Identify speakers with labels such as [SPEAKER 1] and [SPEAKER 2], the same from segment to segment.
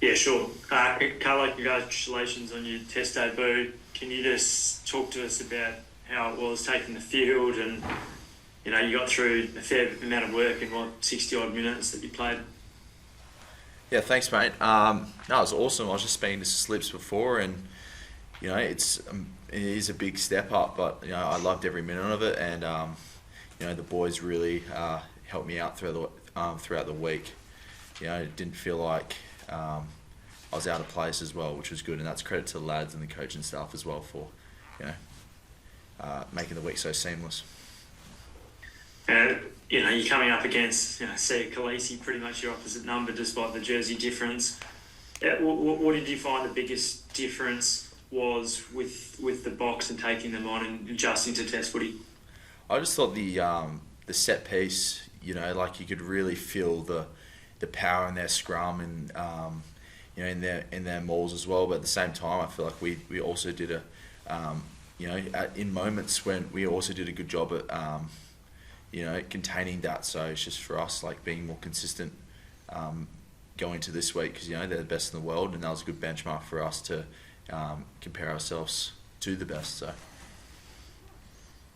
[SPEAKER 1] Yeah, sure. Carlo, congratulations on your test debut. Can you just talk to us about how it was taking the field and, you got through a fair amount of work in, 60-odd minutes that you played?
[SPEAKER 2] Yeah, thanks, mate. No, it was awesome. I was just speaking to Slips before, and it is a big step up, but I loved every minute of it, and the boys really helped me out throughout the week. It didn't feel like I was out of place as well, which was good, and that's credit to the lads and the coaching staff as well for making the week so seamless.
[SPEAKER 1] You're coming up against Sia Khaleesi, pretty much your opposite number, despite the jersey difference. What did you find the biggest difference was with the box and taking them on and adjusting to test footy?
[SPEAKER 2] I just thought the set piece, like you could really feel the power in their scrum and in their mauls as well. But at the same time, I feel like we also did in moments when we also did a good job at containing that. So it's just for us like being more consistent going into this week, because they're the best in the world, and that was a good benchmark for us to compare ourselves to the best. So.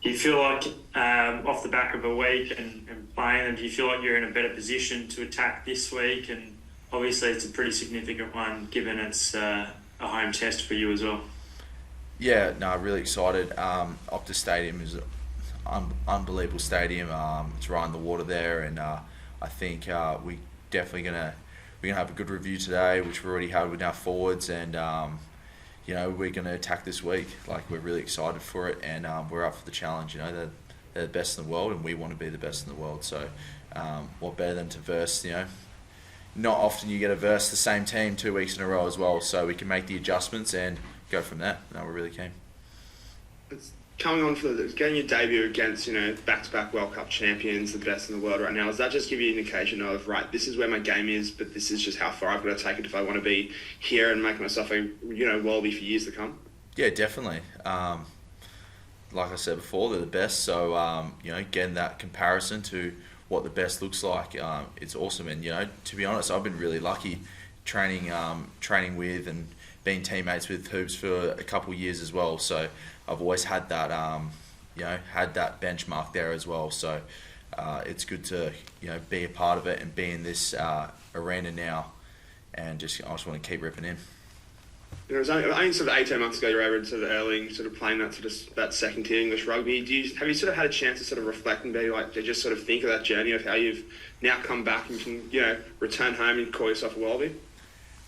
[SPEAKER 1] Do you feel like, off the back of a week and playing them, do you feel like you're in a better position to attack this week? And obviously it's a pretty significant one, given it's a home test for you as well.
[SPEAKER 2] Yeah, no, really excited. Optus Stadium is an unbelievable stadium. It's right on the water there, and I think we're definitely gonna have a good review today, which we already had with our forwards, and we're going to attack this week. Like, we're really excited for it, and we're up for the challenge. They're the best in the world, and we want to be the best in the world. So, what better than to verse, not often you get to verse the same team 2 weeks in a row as well. So we can make the adjustments and go from there. No, we're really keen.
[SPEAKER 3] It's coming on for getting your debut against, back-to-back World Cup champions, the best in the world right now. Does that just give you an indication of, right, this is where my game is, but this is just how far I've got to take it if I want to be here and make myself a, Wallaby for years to come?
[SPEAKER 2] Yeah, definitely. Like I said before, they're the best. So, getting that comparison to what the best looks like, it's awesome. And, to be honest, I've been really lucky training with and being teammates with Hoops for a couple of years as well. So I've always had that, had that benchmark there as well. So it's good to, be a part of it and be in this arena now, and I just want to keep ripping in.
[SPEAKER 3] It was only sort of 18 months ago you were able to early sort of playing that second tier English rugby. Have you sort of had a chance to sort of reflect and be like, to just sort of think of that journey of how you've now come back and can, return home and call yourself a Wallaby?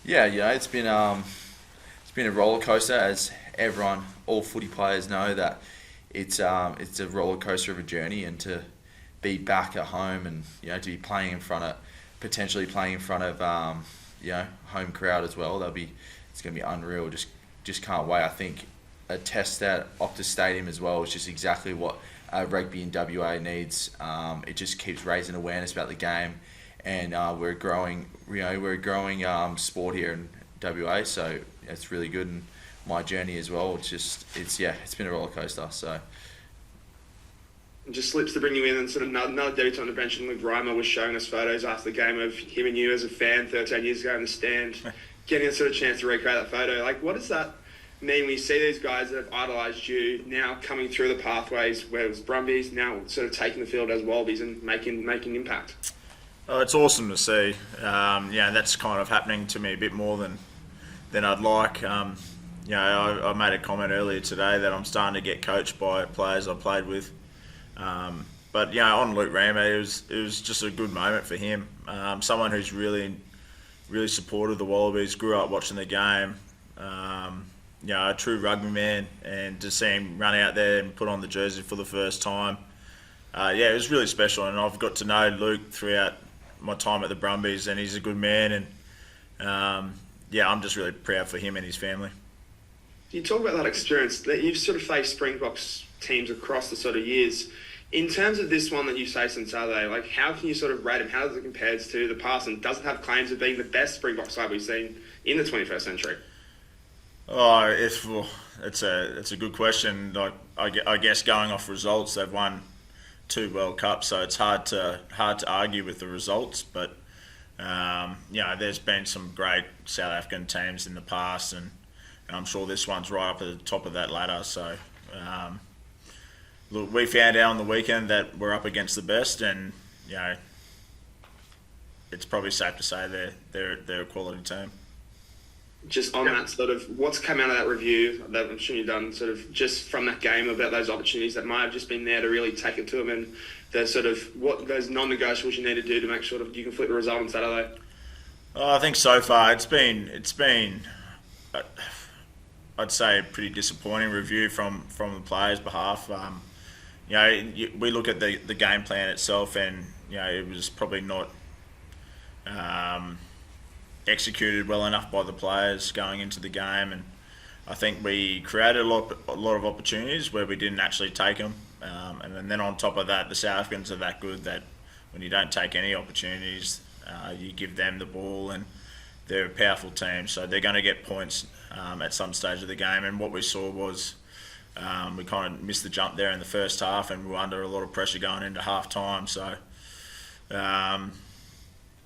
[SPEAKER 2] Yeah, it's been a roller coaster, as all footy players know that it's a roller coaster of a journey, and to be back at home and to be potentially playing in front of home crowd as well. It's going to be unreal. Just can't wait. I think a test at Optus Stadium as well is just exactly what rugby in WA needs. It just keeps raising awareness about the game, and we're growing sport here in WA. So it's really good, and my journey as well. It's been a roller coaster. So.
[SPEAKER 3] Just Slips to bring you in, and sort of another debutant on the bench. Luke Reimer was showing us photos after the game of him and you as a fan 13 years ago in the stand, getting a sort of chance to recreate that photo. Like, what does that mean when you see these guys that have idolised you now coming through the pathways, where it was Brumbies, now sort of taking the field as Wallabies and making impact?
[SPEAKER 4] Oh, it's awesome to see. That's kind of happening to me a bit more than I'd like. I made a comment earlier today that I'm starting to get coached by players I played with. But on Luke Reimer, it was just a good moment for him. Someone who's really, really supported the Wallabies, grew up watching the game. A true rugby man, and to see him run out there and put on the jersey for the first time, it was really special. And I've got to know Luke throughout my time at the Brumbies, and he's a good man. And I'm just really proud for him and his family.
[SPEAKER 3] You talk about that experience that you've sort of faced Springbok's teams across the sort of years. In terms of this one that you faced on Saturday, like, how can you sort of rate him? How does it compare to the past, and does it have claims of being the best Springbok side we've seen in the 21st century?
[SPEAKER 4] Oh, it's a good question. Like, I guess going off results, they've won 2 World Cups, so it's hard to argue with the results. But There's been some great South African teams in the past, and I'm sure this one's right up at the top of that ladder. So, look, we found out on the weekend that we're up against the best, and it's probably safe to say they're a quality team.
[SPEAKER 3] Just on that sort of, what's come out of that review that I'm sure you've done, sort of just from that game about those opportunities that might have just been there to really take it to them, and the sort of what those non-negotiables you need to do to make sure that you can flip the result on Saturday?
[SPEAKER 4] I think so far it's been I'd say a pretty disappointing review from the players' behalf. We look at the game plan itself, and it was probably not executed well enough by the players going into the game, and I think we created a lot of opportunities where we didn't actually take them, and then on top of that, the South Africans are that good that when you don't take any opportunities, you give them the ball, and they're a powerful team, so they're going to get points at some stage of the game. And what we saw was we kind of missed the jump there in the first half, and we were under a lot of pressure going into half time. So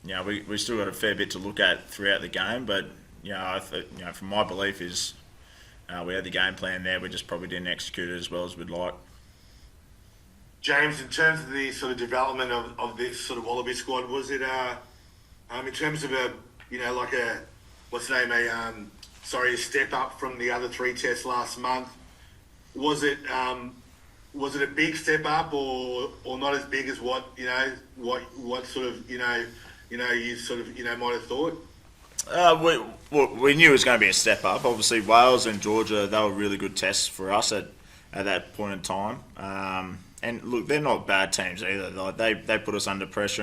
[SPEAKER 4] we still got a fair bit to look at throughout the game, but from my belief is we had the game plan there, we just probably didn't execute it as well as we'd like.
[SPEAKER 5] James, in terms of the sort of development of this sort of Wallaby squad, was it in terms of a step up from the other 3 tests last month? Was it a big step up or not as big as what sort of you sort of might have thought?
[SPEAKER 4] We knew it was going to be a step up. Obviously, Wales and Georgia, they were really good tests for us at that point in time. And look, they're not bad teams either. Like they put us under pressure,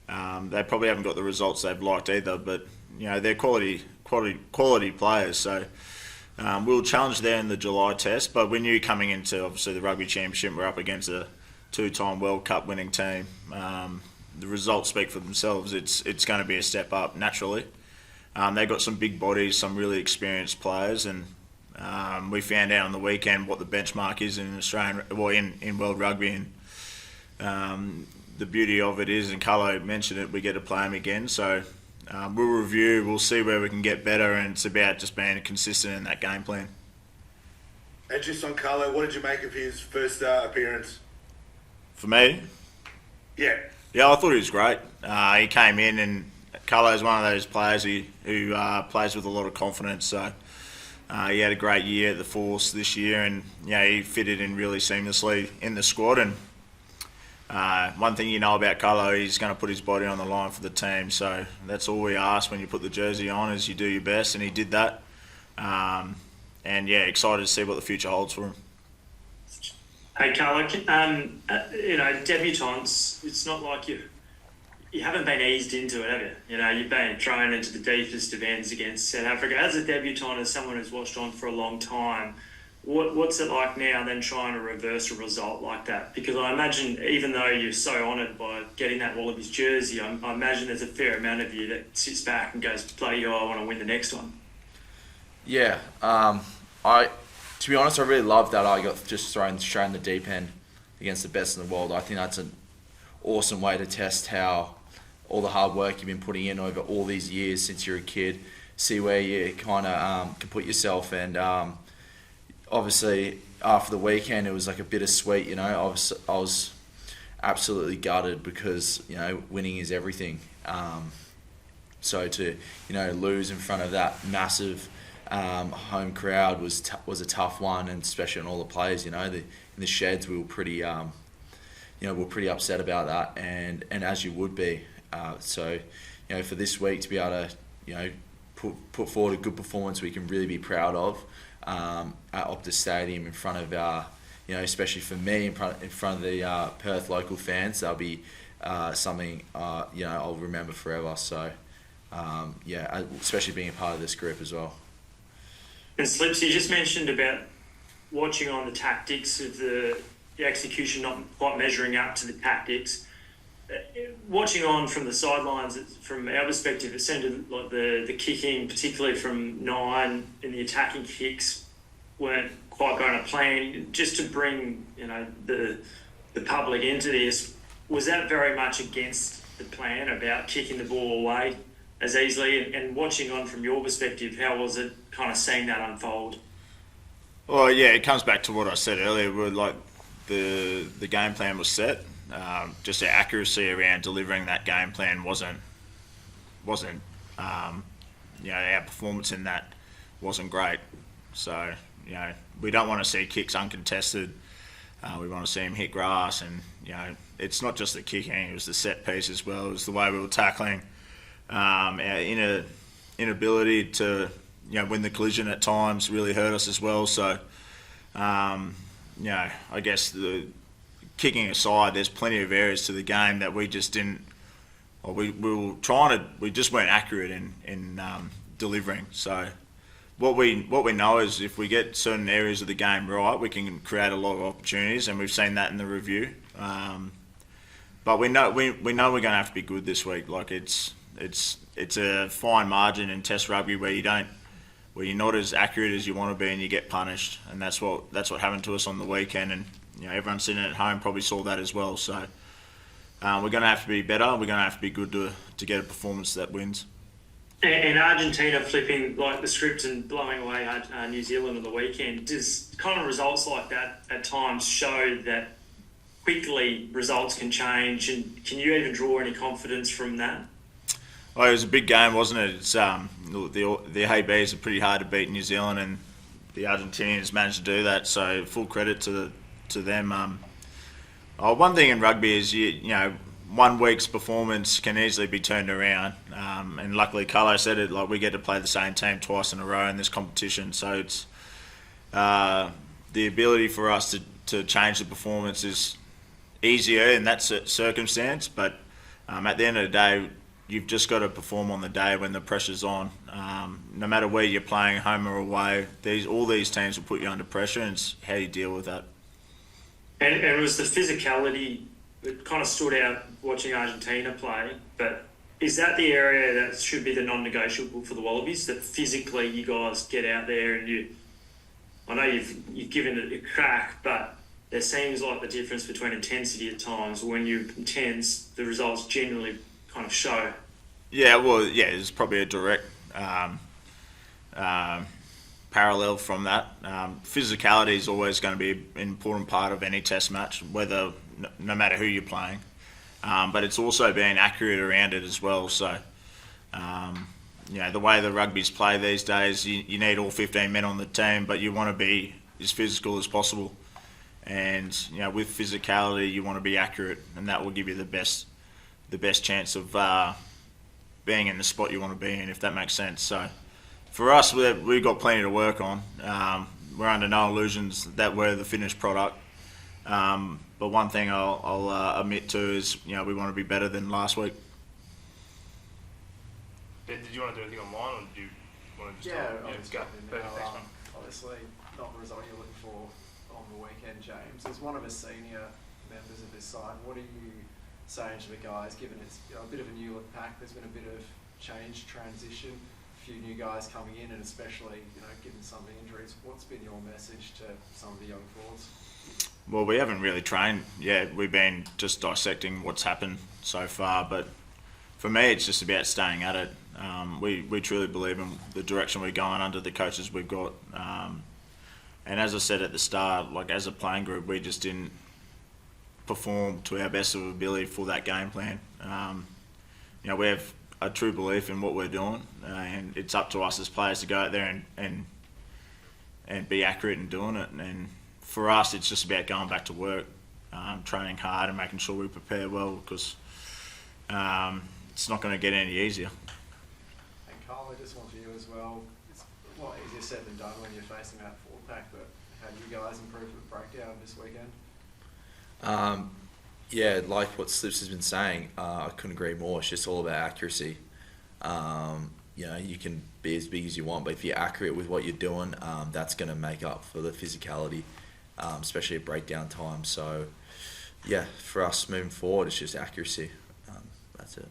[SPEAKER 4] and they probably haven't got the results they've liked either. But they're quality players. So we'll challenge there in the July test. But we knew coming into obviously the Rugby Championship, we're up against a 2-time World Cup winning team. The results speak for themselves. It's going to be a step up naturally. They've got some big bodies, some really experienced players, and we found out on the weekend what the benchmark is in Australian, in World Rugby, and the beauty of it is, and Carlo mentioned it, we get to play them again. So we'll review, we'll see where we can get better, and it's about just being consistent in that game plan.
[SPEAKER 5] And just on Carlo, what did you make of his first appearance?
[SPEAKER 4] For me?
[SPEAKER 5] Yeah,
[SPEAKER 4] I thought he was great. He came in, and Carlo's one of those players who plays with a lot of confidence. So he had a great year at the Force this year, and he fitted in really seamlessly in the squad. And one thing you know about Carlo, he's going to put his body on the line for the team. So that's all we ask when you put the jersey on, is you do your best, and he did that. Excited to see what the future holds for him.
[SPEAKER 1] Hey, Carlo, debutants, it's not like you haven't been eased into it, have you? You've been thrown into the deepest of ends against South Africa. As a debutant, as someone who's watched on for a long time, what's it like now then trying to reverse a result like that? Because I imagine, even though you're so honoured by getting that Wallabies jersey, I imagine there's a fair amount of you that sits back and goes, bloody hell, I want to win the next one.
[SPEAKER 2] Yeah, to be honest, I really love that I got just thrown straight in the deep end against the best in the world. I think that's an awesome way to test how all the hard work you've been putting in over all these years since you're a kid, see where you kind of can put yourself. And obviously, after the weekend, it was like a bittersweet. I was absolutely gutted because winning is everything. So to lose in front of that massive home crowd was a tough one, and especially on all the players. In the sheds, we were pretty pretty upset about that, and as you would be. So for this week to be able to put forward a good performance we can really be proud of at Optus Stadium in front of especially for me in front of the Perth local fans, that'll be something I'll remember forever. So especially being a part of this group as well.
[SPEAKER 1] And Slips, you just mentioned about watching on the tactics of the execution not quite measuring up to the tactics. Watching on from the sidelines, from our perspective, it seemed like the kicking, particularly from 9 in the attacking kicks, weren't quite going to plan. Just to bring the public into this, was that very much against the plan about kicking the ball away as easily? And watching on from your perspective, how was it kind of seeing that unfold?
[SPEAKER 4] Well, yeah, it comes back to what I said earlier. We're like the game plan was set. Just our accuracy around delivering that game plan wasn't. Our performance in that wasn't great. So we don't want to see kicks uncontested. We want to see him hit grass, and it's not just the kicking; it was the set piece as well. It was the way we were tackling, our inability to win the collision at times really hurt us as well. So, I guess the kicking aside, there's plenty of areas to the game that we just didn't. Or we just weren't accurate in delivering. So. What we know is if we get certain areas of the game right, we can create a lot of opportunities, and we've seen that in the review. But we know we're going to have to be good this week. Like it's a fine margin in Test rugby where you're not as accurate as you want to be, and you get punished. And that's what happened to us on the weekend. And everyone sitting at home probably saw that as well. So we're going to have to be better. We're going to have to be good to get a performance that wins.
[SPEAKER 1] And Argentina flipping like the script and blowing away New Zealand on the weekend, does kind of results like that at times show that quickly results can change? And can you even draw any confidence from that?
[SPEAKER 4] Well, it was a big game, wasn't it? It's, the ABs are pretty hard to beat in New Zealand, and the Argentinians managed to do that. So full credit to them. One thing in rugby is 1 week's performance can easily be turned around, and luckily Carlo said it, like we get to play the same team twice in a row in this competition, so it's the ability for us to change the performance is easier in that circumstance, but at the end of the day you've just got to perform on the day when the pressure's on. No matter where you're playing, home or away, all these teams will put you under pressure, and it's how you deal with that.
[SPEAKER 1] And it was the physicality that kind of stood out watching Argentina play, but is that the area that should be the non-negotiable for the Wallabies, that physically you guys get out there and I know you've given it a crack, but there seems like the difference between intensity at times. When you're intense, the results generally kind of show.
[SPEAKER 4] Yeah, well, there's probably a direct parallel from that. Physicality is always going to be an important part of any test match, no matter who you're playing. But it's also being accurate around it as well. So, the way the rugby's play these days, you need all 15 men on the team, but you want to be as physical as possible. And with physicality, you want to be accurate, and that will give you the best chance of being in the spot you want to be in, if that makes sense. So, for us, we've got plenty to work on. We're under no illusions that we're the finished product. But one thing I'll admit to is, we want to be better than last week.
[SPEAKER 6] Did you want to do anything online, or did you want to just
[SPEAKER 7] let's
[SPEAKER 6] go? Perfect, thanks, man.
[SPEAKER 7] Obviously, not the result you're looking for on the weekend, James. As one of the senior members of this side, what are you saying to the guys, given it's a bit of a new look pack, there's been a bit of change, transition, a few new guys coming in, and especially, given some of the injuries, what's been your message to some of the young forwards?
[SPEAKER 4] Well, we haven't really trained yet. We've been just dissecting what's happened so far, but for me, it's just about staying at it. We truly believe in the direction we're going under the coaches we've got. And as I said at the start, like as a playing group, we just didn't perform to our best of ability for that game plan. We have a true belief in what we're doing, and it's up to us as players to go out there and be accurate in doing it. And for us, it's just about going back to work, training hard and making sure we prepare well, because it's not going to get any easier.
[SPEAKER 7] And Carl, I just want to you as well. It's a lot easier said than done when you're facing that forward pack, but how do you guys improve the breakdown this weekend?
[SPEAKER 2] Like what Slips has been saying, I couldn't agree more. It's just all about accuracy. You can be as big as you want, but if you're accurate with what you're doing, that's going to make up for the physicality, especially at breakdown time. So, for us moving forward, it's just accuracy. That's it.